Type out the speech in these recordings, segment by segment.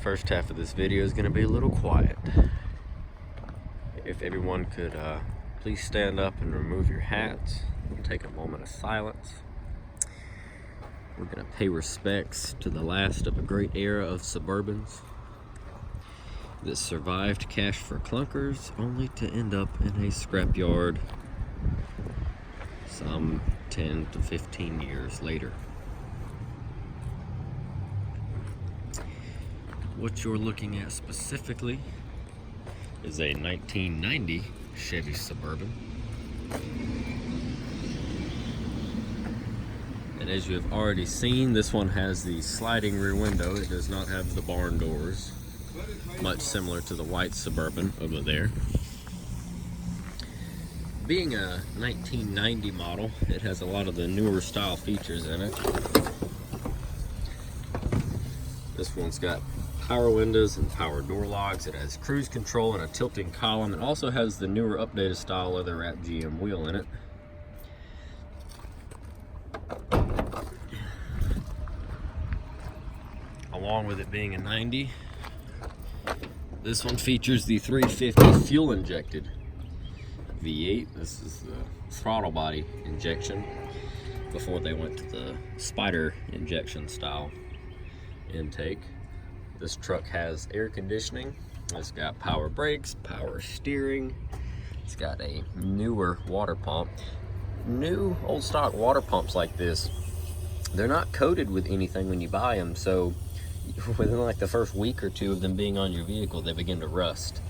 First half of this video is going to be a little quiet. If everyone could please stand up and remove your hats. We'll take a moment of silence. We're going to pay respects to the last of a great era of Suburbans that survived cash for clunkers only to end up in a scrapyard some 10 to 15 years later. What you're looking at specifically is a 1990 Chevy Suburban. And as you have already seen, this one has the sliding rear window. It does not have the barn doors, much similar to the white Suburban over there. Being a 1990 model, it has a lot of the newer style features in it. This one's got power windows and power door locks. It has cruise control and a tilting column. It also has the newer updated style leather wrap GM wheel in it. Along with it being a 90, this one features the 350 fuel injected V8. This is the throttle body injection before they went to the spider injection style intake. This truck has air conditioning. It's got power brakes, power steering. It's got a newer water pump. New old stock water pumps like this, they're not coated with anything when you buy them, so within like the first week or two of them being on your vehicle, they begin to rust.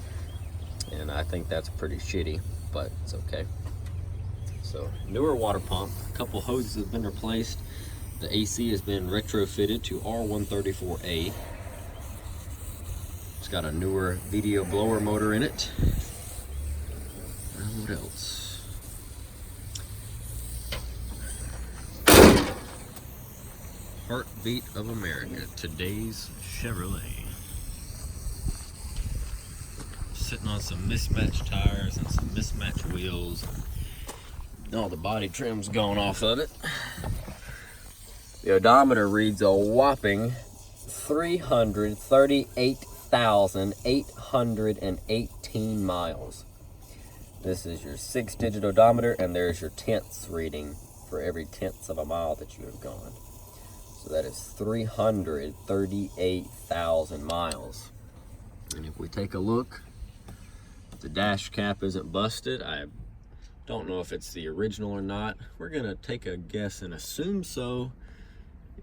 And I think that's pretty shitty, but it's okay. So, newer water pump. A couple hoses have been replaced. The AC has been retrofitted to R134A. It's got a newer video blower motor in it. And what else? Heartbeat of America, today's Chevrolet. Sitting on some mismatched tires and some mismatched wheels. All the body trim's gone off of it. The odometer reads a whopping 338,818 miles. This is your 6-digit odometer, and there's your tenths reading for every tenth of a mile that you have gone. So that is 338,000 miles. And if we take a look, the dash cap isn't busted. I don't know if it's the original or not. We're gonna take a guess and assume so,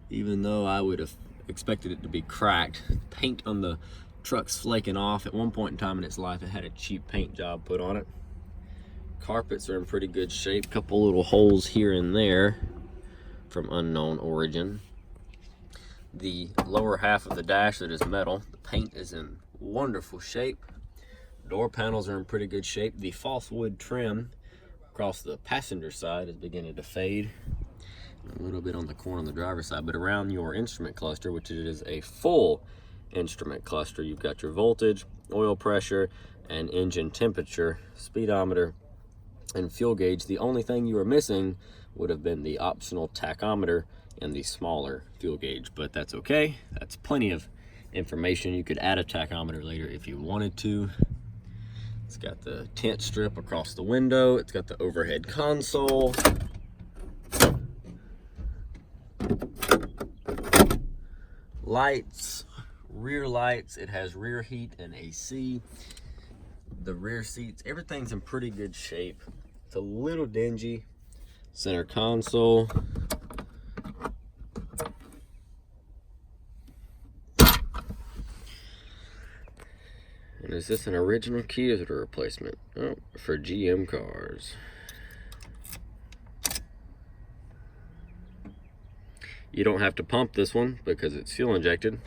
even though I would have expected it to be cracked. Paint on the truck's flaking off. At one point in time in its life, it had a cheap paint job put on it. Carpets are in pretty good shape. Couple little holes here and there from unknown origin. The lower half of the dash that is metal, the paint is in wonderful shape. Door panels are in pretty good shape. The false wood trim across the passenger side is beginning to fade. A little bit on the corner on the driver's side, but around your instrument cluster, which it is a full instrument cluster, you've got your voltage, oil pressure, and engine temperature, speedometer, and fuel gauge. The only thing you were missing would have been the optional tachometer and the smaller fuel gauge, but that's okay. That's plenty of information. You could add a tachometer later if you wanted to. It's got the tent strip across the window. It's got the overhead console. Lights, rear lights. It has rear heat and AC. The rear seats, everything's in pretty good shape. It's a little dingy. Center console. And is this an original key or is it a replacement? Oh, for GM cars. You don't have to pump this one because it's fuel injected.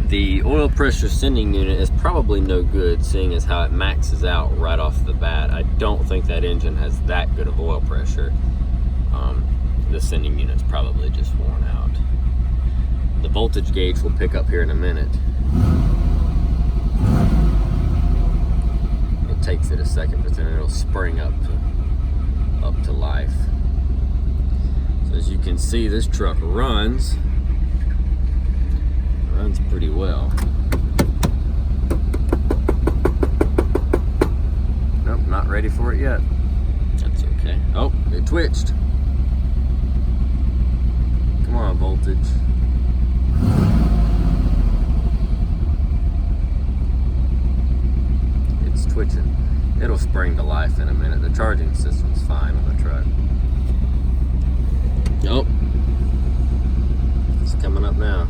The oil pressure sending unit is probably no good, seeing as how it maxes out right off the bat. I don't think that engine has that good of oil pressure. The sending unit's probably just worn out. The voltage gauge will pick up here in a minute. It takes it a second, but then it'll spring up to life. As you can see, this truck runs pretty well. Nope, not ready for it yet. That's okay. Oh, it twitched. Come on, voltage. It's twitching. It'll spring to life in a minute. The charging system's fine on the truck. Nope. It's coming up now.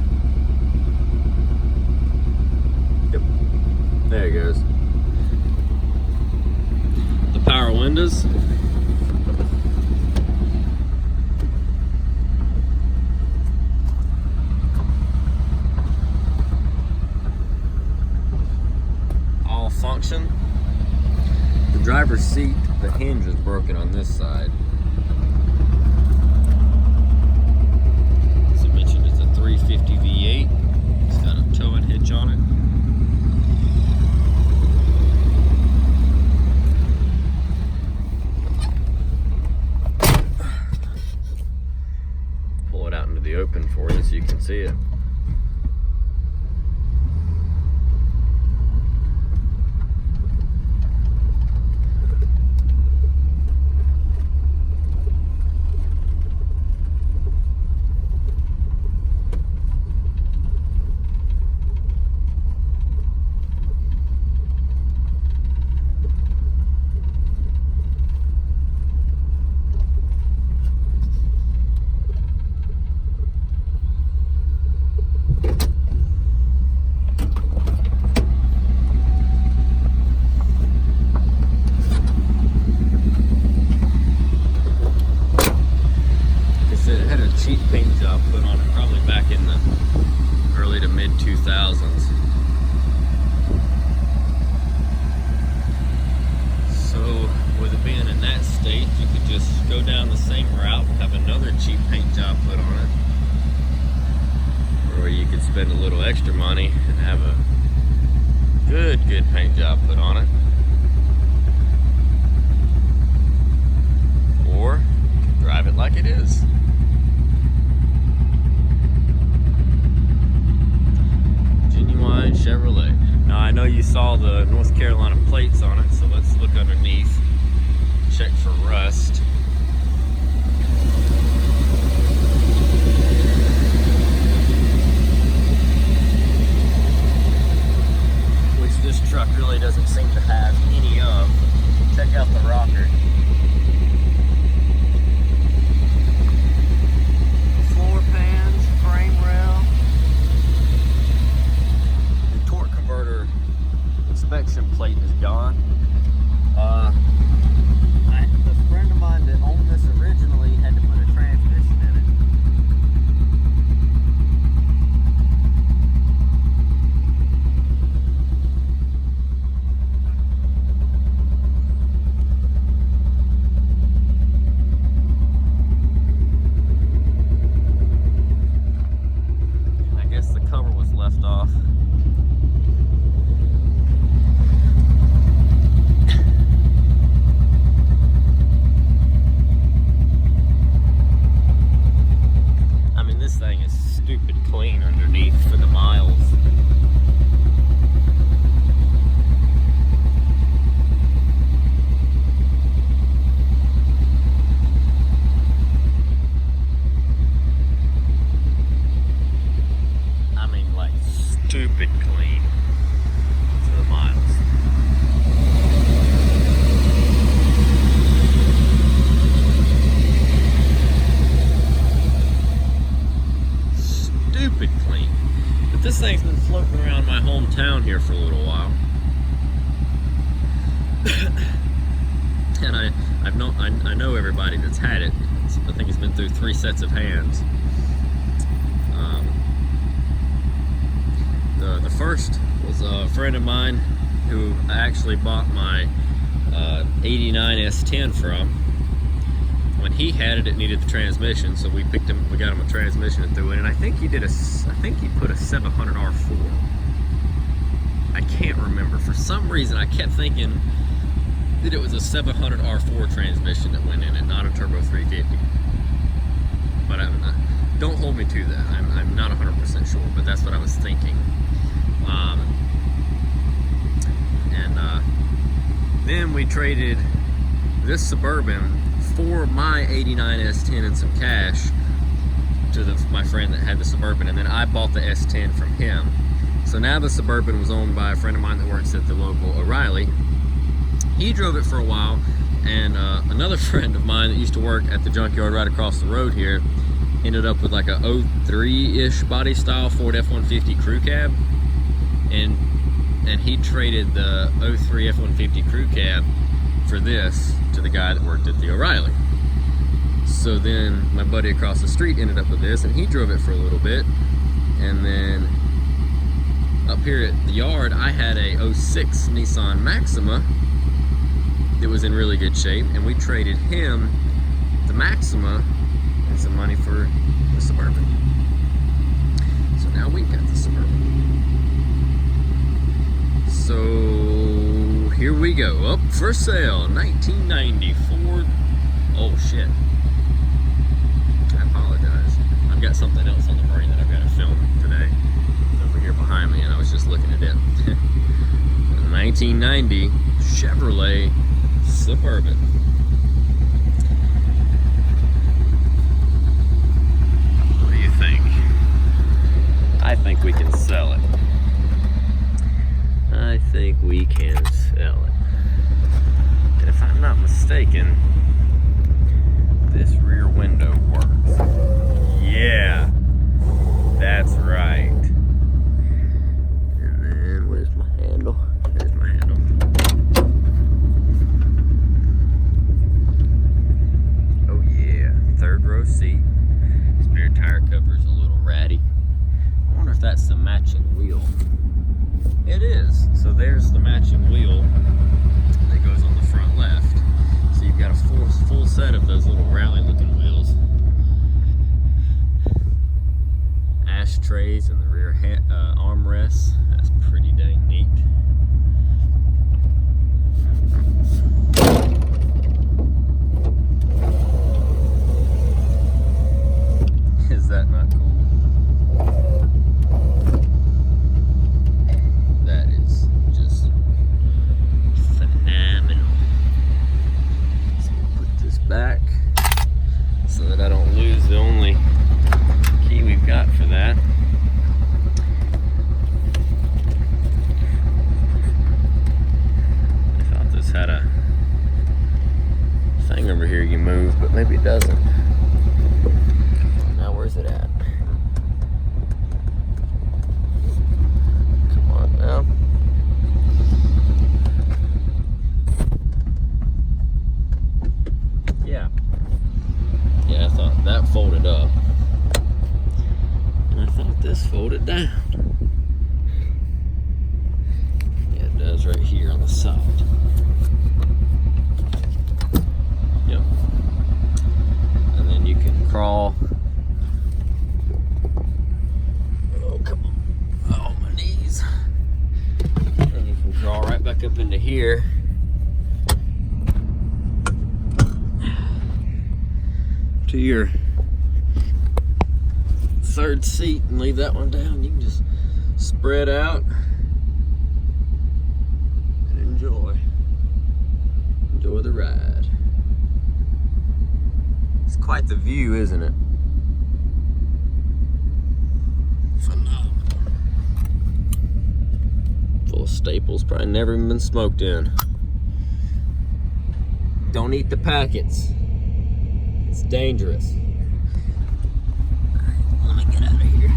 Yep. There it goes. The power windows. All function. The driver's seat, the hinge is broken on this side. As I mentioned, it's a 350 V8. It's got a towing hitch on it. Pull it out into the open for you so you can see it. Cheap paint job put on it probably back in the early to mid 2000s. So with it being in that state, you could just go down the same route, have another cheap paint job put on it, or you could spend a little extra money and have a good paint job put on it, or drive it like it is. Chevrolet. Now I know you saw the North Carolina plates on it, so let's look underneath, check for rust. Which this truck really doesn't seem to have any of. Check out the rocker. Floor pans, frame rail. Inspection plate is gone. The friend of mine that owned this originally had to put a transmission in it. I guess the cover was left off. Thing is stupid clean underneath for the miles. I mean, like, stupid clean for the miles. Stupid clean. But this thing's been floating around my hometown here for a little while. And I know everybody that's had it. I think it's been through 3 sets of hands. The first was a friend of mine who I actually bought my 89 S10 from. When he had it, it needed the transmission, so we got him a transmission and threw it in. I think he put a 700 R4. I can't remember. For some reason, I kept thinking that it was a 700 R4 transmission that went in it, not a turbo 350. but don't hold me to that. I'm not 100% sure, but that's what I was thinking. Then we traded this Suburban for my '89 S10 and some cash to my friend that had the Suburban, and then I bought the S10 from him. So now the Suburban was owned by a friend of mine that works at the local O'Reilly. He drove it for a while, and another friend of mine that used to work at the junkyard right across the road here ended up with like a 03-ish body style Ford F-150 crew cab, and he traded the 03 F-150 crew cab for this to the guy that worked at the O'Reilly. So then my buddy across the street ended up with this, and he drove it for a little bit. And then up here at the yard, I had a 06 Nissan Maxima that was in really good shape, and we traded him the Maxima and some money for the Suburban. So now we got the Suburban. So here we go, up for sale, 1994. Oh shit. I apologize. I've got something else on the brain that I've got to film today. It's over here behind me, and I was just looking at it. 1990 Chevrolet Suburban. What do you think? I think we can sell it. I think we can sell it. And if I'm not mistaken, this rear window works. Yeah, that's right. And then where's my handle? There's my handle. Oh yeah, third row seat. Spare tire cover's a little ratty. I wonder if that's the matching wheel. It is. So there's the matching wheel that goes on the front left. So you've got a full set of those little rally looking wheels. Ashtrays and the rear armrests. That's pretty dang neat. Is that not cool? That is just phenomenal. So we'll put this back so that I don't lose the only key we've got for that. I thought this had a thing over here you move, but maybe it doesn't. Now where's it at? Come on now. Yeah, I thought that folded up. And I thought this folded down. Yeah, it does right here on the side. Yep. And then you can crawl. Oh, come on. Oh, my knees. And you can crawl right back up into here. To your third seat and leave that one down. You can just spread out and enjoy the ride. It's quite the view, isn't it? Phenomenal. Full of staples, probably never even been smoked in. Don't eat the packets. It's dangerous. Let me get out of here.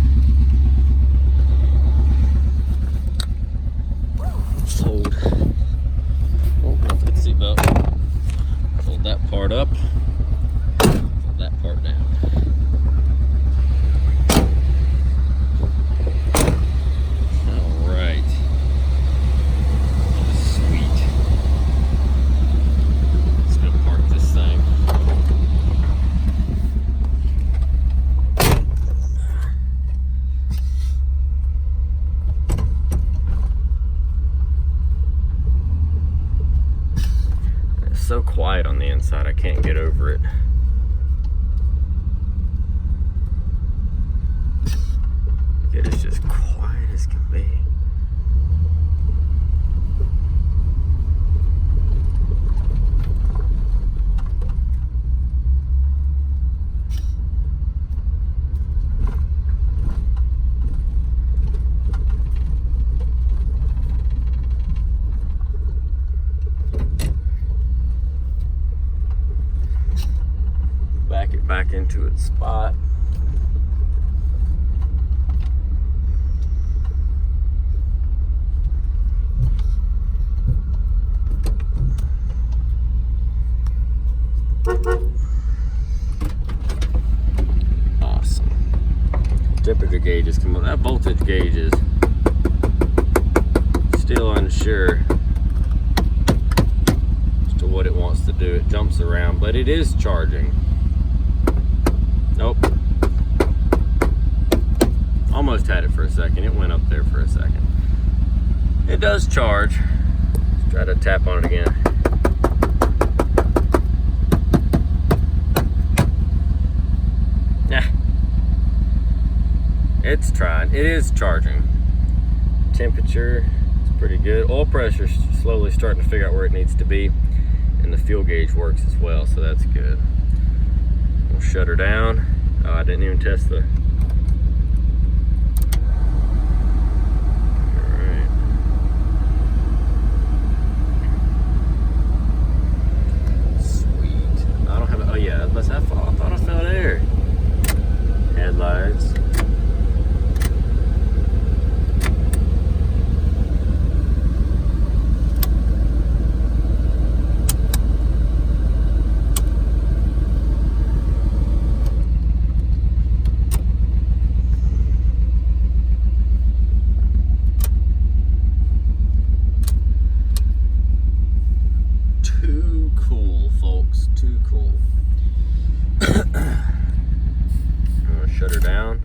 Fold. Oh, that's a good seatbelt. Fold that part up. Fold that part down. All right. Sweet. Let's go park this thing. So quiet on the inside, I can't get over it. It is just quiet as can be. Back it back into its spot. Awesome. Temperature gauge is coming. That voltage gauge is still unsure as to what it wants to do. It jumps around, but it is charging. Nope. Almost had it for a second. It went up there for a second. It does charge. Let's try to tap on it again. Yeah. It's trying. It is charging. Temperature is pretty good. Oil pressure is slowly starting to figure out where it needs to be. And the fuel gauge works as well, so that's good. We'll shut her down. Oh, I didn't even test the... Alright. Sweet. I don't have a... Oh yeah, I thought I felt air. Headlights. Too cool, folks. Too cool. I'm gonna shut her down.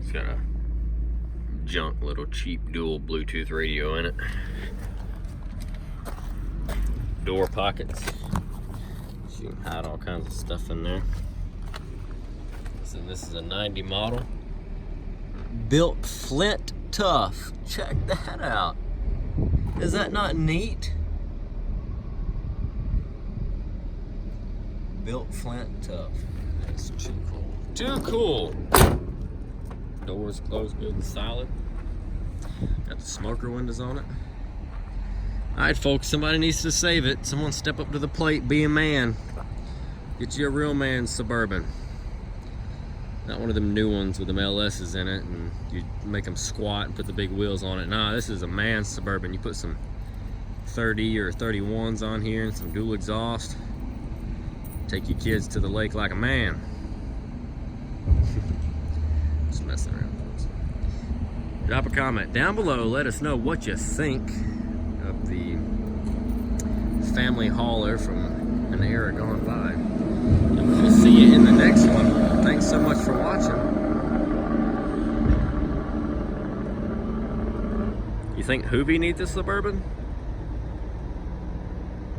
It's got a junk little cheap dual Bluetooth radio in it. Door pockets. So you can hide all kinds of stuff in there. So this is a 90 model. Built Flint tough. Check that out. Is that not neat? Built Flint tough. That's too cool. Too cool. Doors closed good and solid. Got the smoker windows on it. Alright folks, somebody needs to save it. Someone step up to the plate, be a man. Get you a real man Suburban. Not one of them new ones with them LS's in it and you make them squat and put the big wheels on it. Nah, this is a man Suburban. You put some 30 or 31s on here and some dual exhaust. Take your kids to the lake like a man. Just messing around, folks. Drop a comment down below. Let us know what you think of the family hauler from an era gone by. And we'll see you in the next one. Thanks so much for watching. You think Hoovy needs a Suburban?